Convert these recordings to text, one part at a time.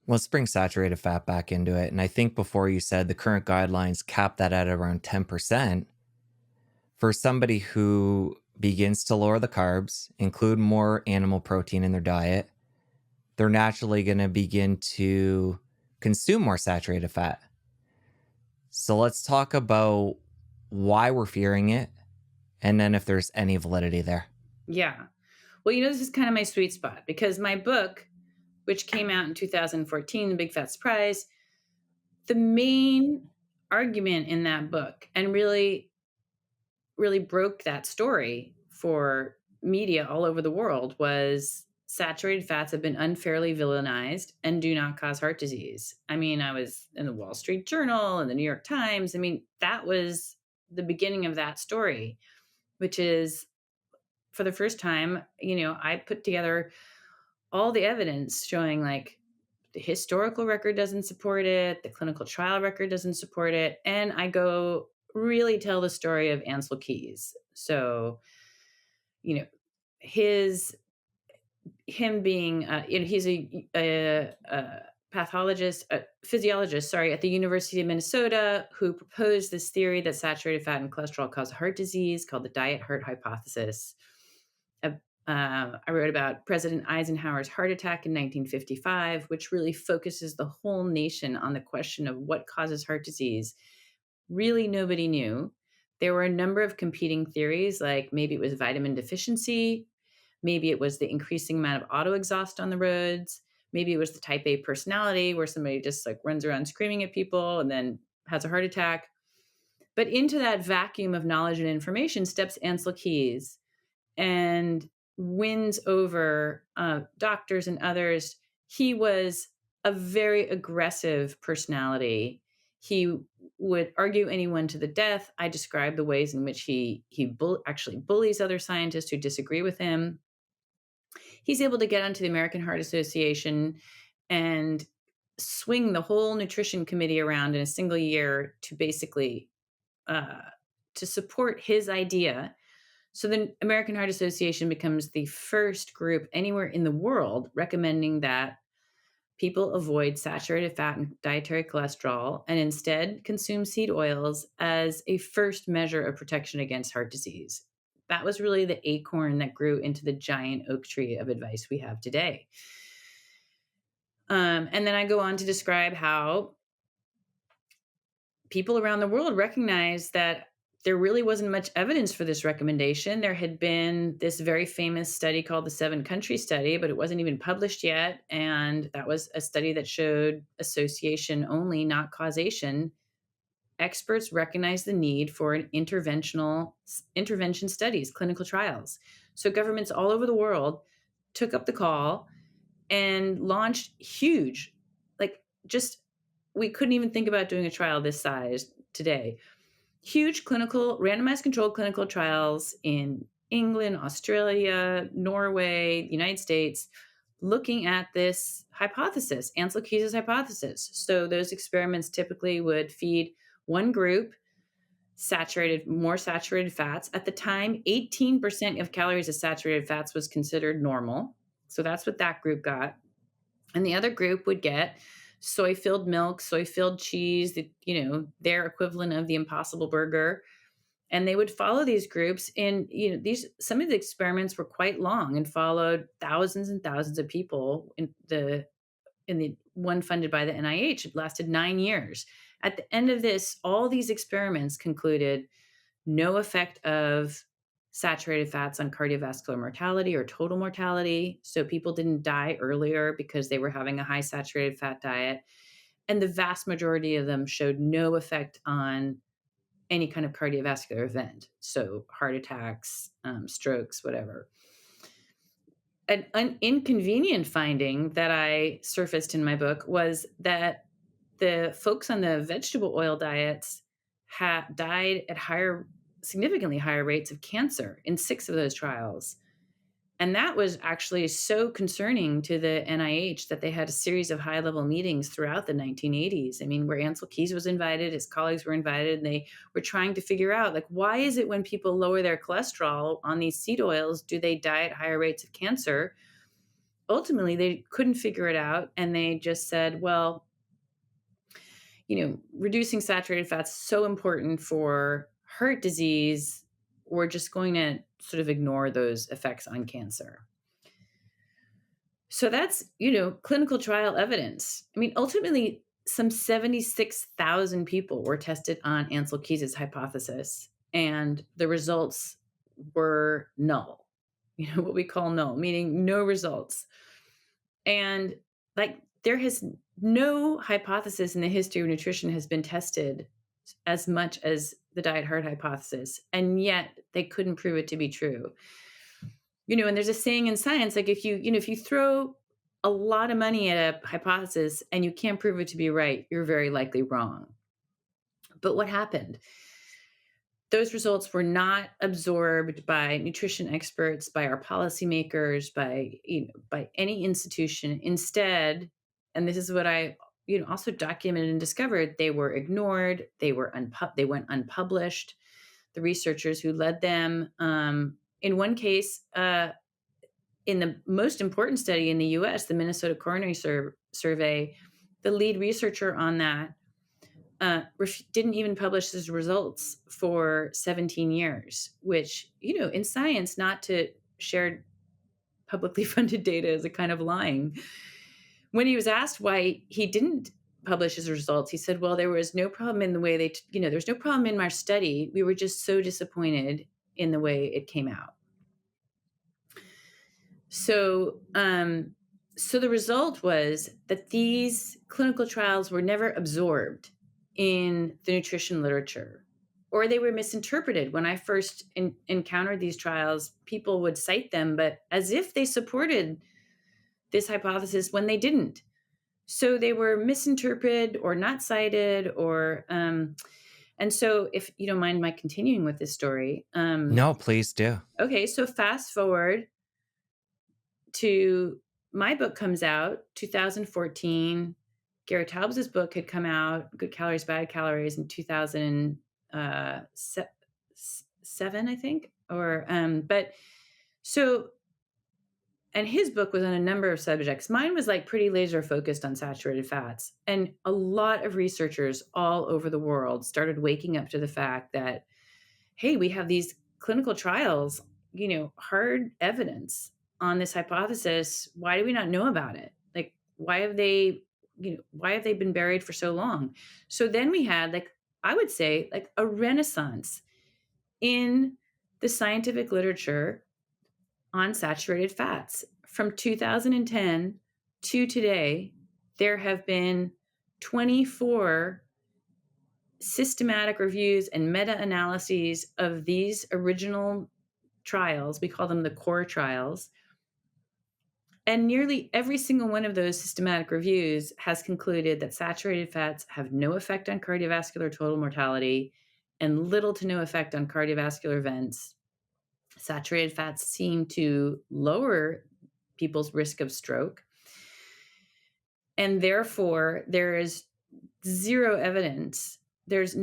Let's bring saturated fat back into it. And I think before you said the current guidelines cap that at around 10%. For somebody who begins to lower the carbs, include more animal protein in their diet, they're naturally going to begin to consume more saturated fat. So let's talk about why we're fearing it and then if there's any validity there. Yeah. Well, this is kind of my sweet spot because my book, which came out in 2014, The Big Fat Surprise, the main argument in that book and really broke that story for media all over the world was saturated fats have been unfairly villainized and do not cause heart disease. I mean, I was in the Wall Street Journal and the New York Times. I mean, that was the beginning of that story, which is for the first time, I put together all the evidence showing like the historical record doesn't support it, the clinical trial record doesn't support it, and I go really tell the story of Ansel Keys. So, you know, his him being, he's a pathologist, a physiologist, sorry, at the University of Minnesota, who proposed this theory that saturated fat and cholesterol cause heart disease called the diet heart hypothesis. I wrote about President Eisenhower's heart attack in 1955, which really focuses the whole nation on the question of what causes heart disease. Really, nobody knew. There were a number of competing theories, like maybe it was vitamin deficiency, maybe it was the increasing amount of auto exhaust on the roads, maybe it was the type A personality where somebody just like runs around screaming at people and then has a heart attack. But into that vacuum of knowledge and information steps Ansel Keys and wins over doctors and others. He was a very aggressive personality. He would argue anyone to the death. I describe the ways in which actually bullies other scientists who disagree with him. He's able to get onto the American Heart Association and swing the whole nutrition committee around in a single year to basically uh, to support his idea. So the American Heart Association becomes the first group anywhere in the world recommending that people avoid saturated fat and dietary cholesterol and instead consume seed oils as a first measure of protection against heart disease. That was really the acorn that grew into the giant oak tree of advice we have today. And then I go on to describe how people around the world recognize that there really wasn't much evidence for this recommendation. There had been this very famous study called the 7-country study, but it wasn't even published yet. And that was a study that showed association only, not causation. Experts recognize the need for an intervention studies, clinical trials. So governments all over the world took up the call and launched huge, like just we couldn't even think about doing a trial this size today. Huge clinical, randomized controlled clinical trials in England, Australia, Norway, United States, looking at this hypothesis, Ansel Keys' hypothesis. So those experiments typically would feed one group more saturated fats. At the time, 18% of calories of saturated fats was considered normal. So that's what that group got. And the other group would get soy filled milk, soy filled cheese, their equivalent of the Impossible Burger. And they would follow these groups. And, some of the experiments were quite long and followed thousands and thousands of people in the one funded by the NIH. It lasted 9 years. At the end of this, all these experiments concluded no effect of saturated fats on cardiovascular mortality or total mortality. So people didn't die earlier because they were having a high saturated fat diet. And the vast majority of them showed no effect on any kind of cardiovascular event. So heart attacks, strokes, whatever. An inconvenient finding that I surfaced in my book was that the folks on the vegetable oil diets died at significantly higher rates of cancer in 6 of those trials. And that was actually so concerning to the NIH that they had a series of high level meetings throughout the 1980s. I mean, where Ansel Keys was invited, his colleagues were invited, and they were trying to figure out, like, why is it when people lower their cholesterol on these seed oils, do they die at higher rates of cancer? ultimately they couldn't figure it out, and they just said, well, reducing saturated fats is so important for heart disease, we're just going to sort of ignore those effects on cancer. So that's, clinical trial evidence. I mean, ultimately, some 76,000 people were tested on Ansel Keys' hypothesis, and the results were null. What we call null, meaning no results. And like, there has no hypothesis in the history of nutrition has been tested as much as the diet heart hypothesis, and yet they couldn't prove it to be true. And there's a saying in science, like, if you throw a lot of money at a hypothesis and you can't prove it to be right, you're very likely wrong. But what happened? Those results were not absorbed by nutrition experts, by our policymakers, by any institution. Instead, and this is what I also documented and discovered, they were ignored. They went unpublished. The researchers who led them, in one case, in the most important study in the U.S., the Minnesota Coronary Survey, the lead researcher on that didn't even publish his results for 17 years, which, in science, not to share publicly funded data is a kind of lying. When he was asked why he didn't publish his results, he said, well, there was no problem in the way there's no problem in our study. We were just so disappointed in the way it came out. So, so the result was that these clinical trials were never absorbed in the nutrition literature, or they were misinterpreted. When I first encountered these trials, people would cite them, but as if they supported this hypothesis when they didn't. So they were misinterpreted or not cited, and so if you don't mind my continuing with this story. No, please do. Okay, so fast forward to my book comes out 2014. Gary Taubes's book had come out, Good Calories, Bad Calories, in 2007, I think. And his book was on a number of subjects. Mine was like pretty laser focused on saturated fats. And a lot of researchers all over the world started waking up to the fact that, hey, we have these clinical trials, hard evidence on this hypothesis. Why do we not know about it? Like, why have they been buried for so long? So then we had, like, I would say, like, a renaissance in the scientific literature on saturated fats. From 2010 to today, there have been 24 systematic reviews and meta-analyses of these original trials. We call them the core trials. And nearly every single one of those systematic reviews has concluded that saturated fats have no effect on cardiovascular total mortality and little to no effect on cardiovascular events. Saturated fats seem to lower people's risk of stroke. And therefore, there is zero evidence. There's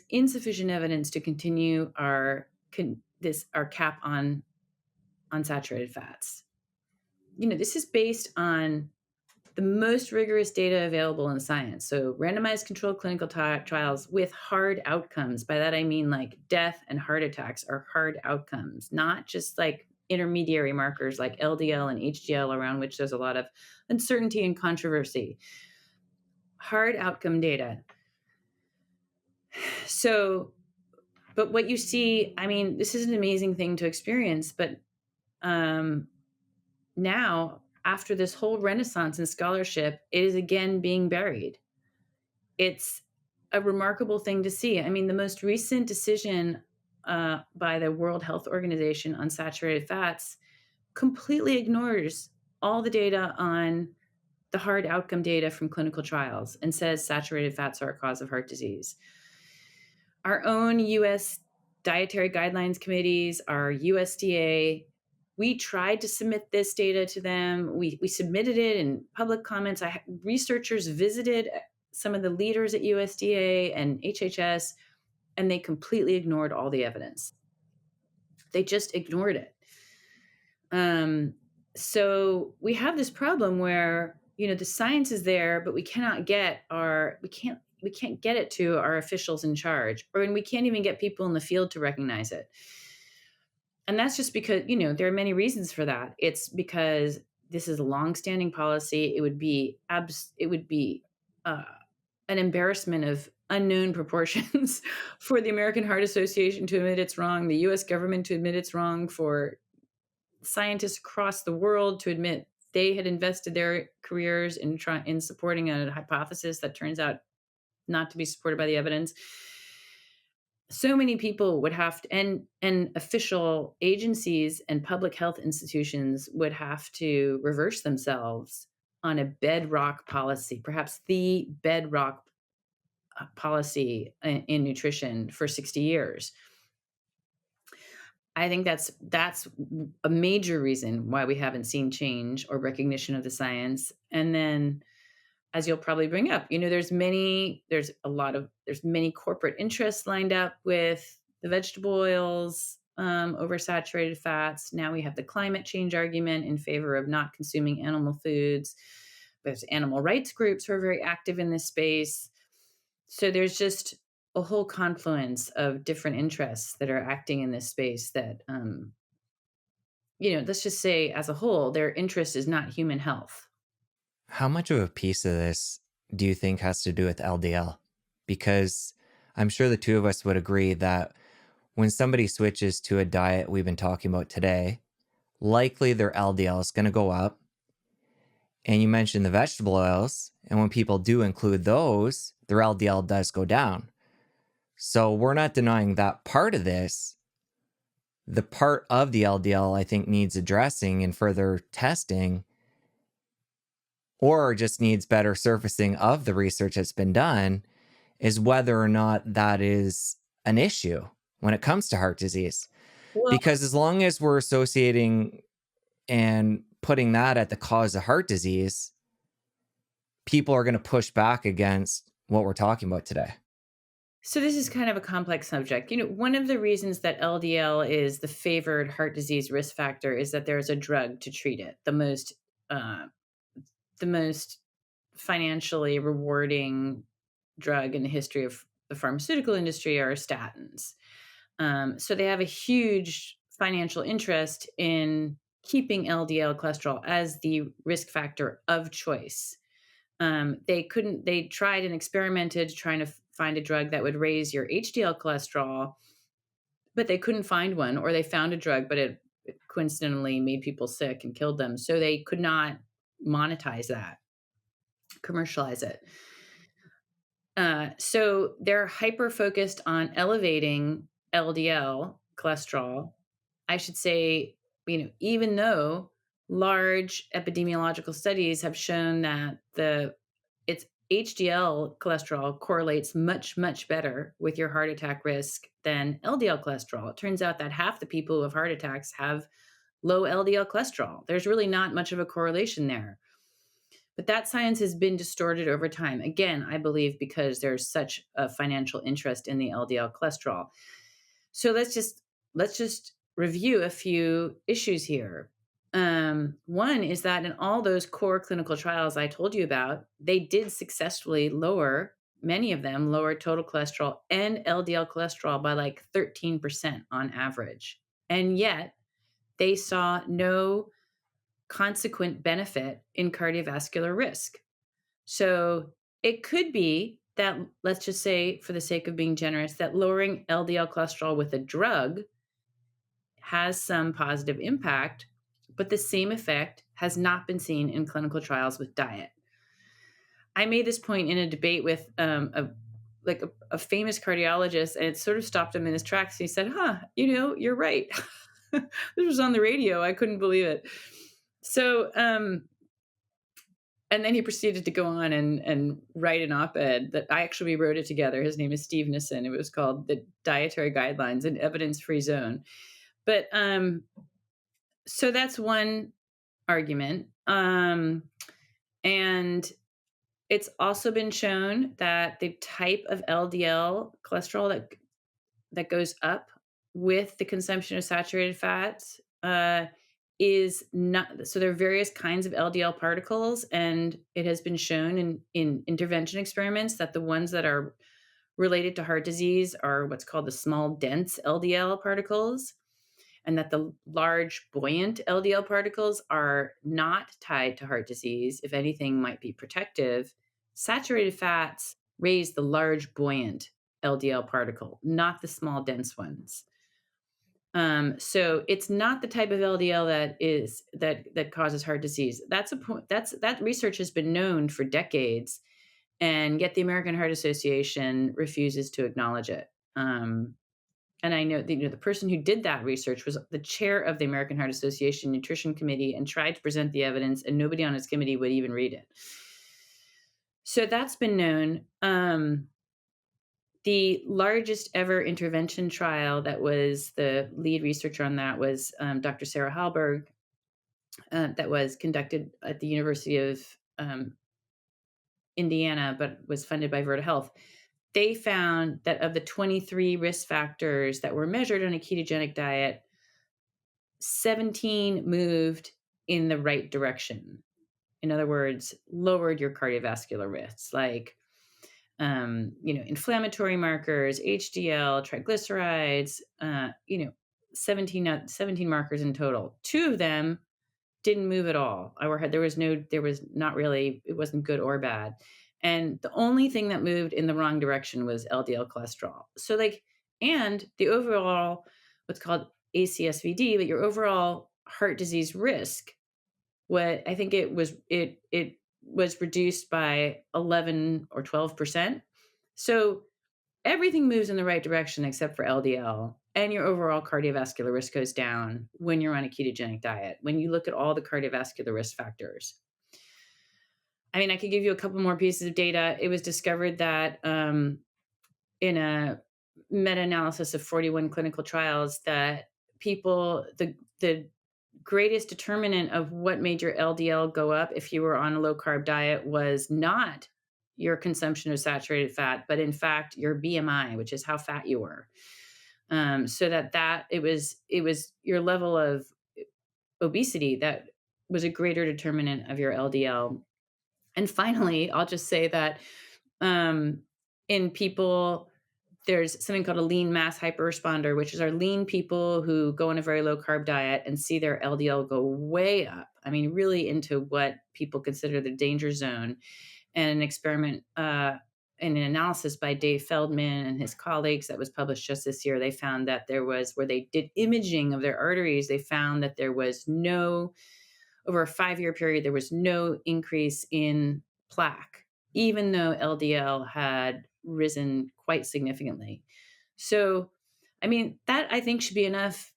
insufficient evidence to continue our cap on saturated fats. This is based on the most rigorous data available in science. So randomized controlled clinical trials with hard outcomes. By that, I mean like death and heart attacks are hard outcomes, not just like intermediary markers like LDL and HDL, around which there's a lot of uncertainty and controversy. Hard outcome data. So, but what you see, I mean, this is an amazing thing to experience, but now, after this whole renaissance in scholarship, it is again being buried. It's a remarkable thing to see. I mean, the most recent decision by the World Health Organization on saturated fats completely ignores all the data on the hard outcome data from clinical trials and says saturated fats are a cause of heart disease. Our own U.S. dietary guidelines committees, our USDA, we tried to submit this data to them. We submitted it in public comments. Researchers visited some of the leaders at USDA and HHS, and they completely ignored all the evidence. They just ignored it. So we have this problem where, the science is there, but we can't get it to our officials in charge, and we can't even get people in the field to recognize it. And that's just because, there are many reasons for that. It's because this is a longstanding policy. It would be uh, an embarrassment of unknown proportions for the American Heart Association to admit it's wrong, the US government to admit it's wrong, for scientists across the world to admit they had invested their careers in supporting a hypothesis that turns out not to be supported by the evidence. So many people would have to, and official agencies and public health institutions would have to reverse themselves on a bedrock policy, perhaps the bedrock policy in nutrition for 60 years. I think that's a major reason why we haven't seen change or recognition of the science. And then, as you'll probably bring up, there's many corporate interests lined up with the vegetable oils, oversaturated fats. Now we have the climate change argument in favor of not consuming animal foods. There's animal rights groups who are very active in this space. So there's just a whole confluence of different interests that are acting in this space that, let's just say as a whole, their interest is not human health. How much of a piece of this do you think has to do with LDL? Because I'm sure the two of us would agree that when somebody switches to a diet we've been talking about today, likely their LDL is going to go up. And you mentioned the vegetable oils, and when people do include those, their LDL does go down. So we're not denying that part of this. The part of the LDL I think needs addressing and further testing, or just needs better surfacing of the research that's been done, is whether or not that is an issue when it comes to heart disease. Well, Because as long as we're associating and putting that at the cause of heart disease, people are going to push back against what we're talking about today. so this is kind of a complex subject. One of the reasons that LDL is the favored heart disease risk factor is that there's a drug to treat it. Uh, the most financially rewarding drug in the history of the pharmaceutical industry are statins. So they have a huge financial interest in keeping LDL cholesterol as the risk factor of choice. They tried and experimented trying to find a drug that would raise your HDL cholesterol, but they couldn't find one, or they found a drug, but it coincidentally made people sick and killed them. So they could not monetize that, commercialize it. So they're hyper focused on elevating LDL cholesterol. I should say, even though large epidemiological studies have shown that its HDL cholesterol correlates much, much better with your heart attack risk than LDL cholesterol. It turns out that half the people who have heart attacks have low LDL cholesterol. There's really not much of a correlation there. But that science has been distorted over time. Again, I believe because there's such a financial interest in the LDL cholesterol. So let's just review a few issues here. One is that in all those core clinical trials I told you about, they did successfully many of them lower total cholesterol and LDL cholesterol by like 13% on average. And yet they saw no consequent benefit in cardiovascular risk. So it could be that, let's just say, for the sake of being generous, that lowering LDL cholesterol with a drug has some positive impact, but the same effect has not been seen in clinical trials with diet. I made this point in a debate with a famous cardiologist, and it sort of stopped him in his tracks. He said, you're right. This was on the radio. I couldn't believe it. So, and then he proceeded to go on and write an op-ed that I actually wrote it together. His name is Steve Nissen. It was called "The Dietary Guidelines: An Evidence-Free Zone." But so that's one argument, and it's also been shown that the type of LDL cholesterol that goes up with the consumption of saturated fats is not, so there are various kinds of LDL particles, and it has been shown in intervention experiments that the ones that are related to heart disease are what's called the small dense LDL particles, and that the large buoyant LDL particles are not tied to heart disease. If anything, might be protective. Saturated fats raise the large buoyant LDL particle, not the small dense ones. So it's not the type of LDL that causes heart disease. That's a point. That research has been known for decades, and yet the American Heart Association refuses to acknowledge it. And I know the person who did that research was the chair of the American Heart Association Nutrition Committee and tried to present the evidence, and nobody on his committee would even read it. So that's been known. The largest ever intervention trial, that was the lead researcher on that, was Dr. Sarah Hallberg, that was conducted at the University of Indiana, but was funded by Verta Health. They found that of the 23 risk factors that were measured on a ketogenic diet, 17 moved in the right direction. In other words, lowered your cardiovascular risks, like inflammatory markers, HDL, triglycerides, 17 markers in total. Two of them didn't move at all. There was not really, it wasn't good or bad. And the only thing that moved in the wrong direction was LDL cholesterol. So and the overall, what's called ACSVD, but your overall heart disease risk, what I think it was reduced by 11 or 12%. So everything moves in the right direction except for LDL, and your overall cardiovascular risk goes down when you're on a ketogenic diet, when you look at all the cardiovascular risk factors. I mean, I could give you a couple more pieces of data. It was discovered that in a meta-analysis of 41 clinical trials, that the greatest determinant of what made your LDL go up if you were on a low-carb diet was not your consumption of saturated fat, but in fact your BMI, which is how fat you were. So that it was your level of obesity that was a greater determinant of your LDL. And finally, I'll just say that in people, there's something called a lean mass hyperresponder, which is our lean people who go on a very low carb diet and see their LDL go way up. I mean, really into what people consider the danger zone. And an experiment, in an analysis by Dave Feldman and his colleagues that was published just this year, they found that where they did imaging of their arteries, they found that over a 5-year period, there was no increase in plaque, even though LDL had risen quite significantly. So, I mean, that I think should be enough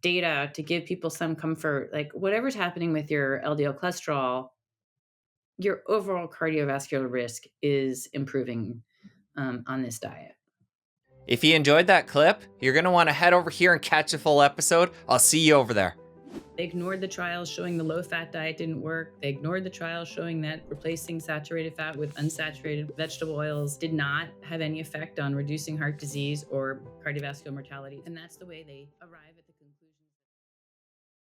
data to give people some comfort. Like, whatever's happening with your LDL cholesterol, your overall cardiovascular risk is improving on this diet. If you enjoyed that clip, you're going to want to head over here and catch a full episode. I'll see you over there. They ignored the trials showing the low-fat diet didn't work. They ignored the trials showing that replacing saturated fat with unsaturated vegetable oils did not have any effect on reducing heart disease or cardiovascular mortality. And that's the way they arrive at the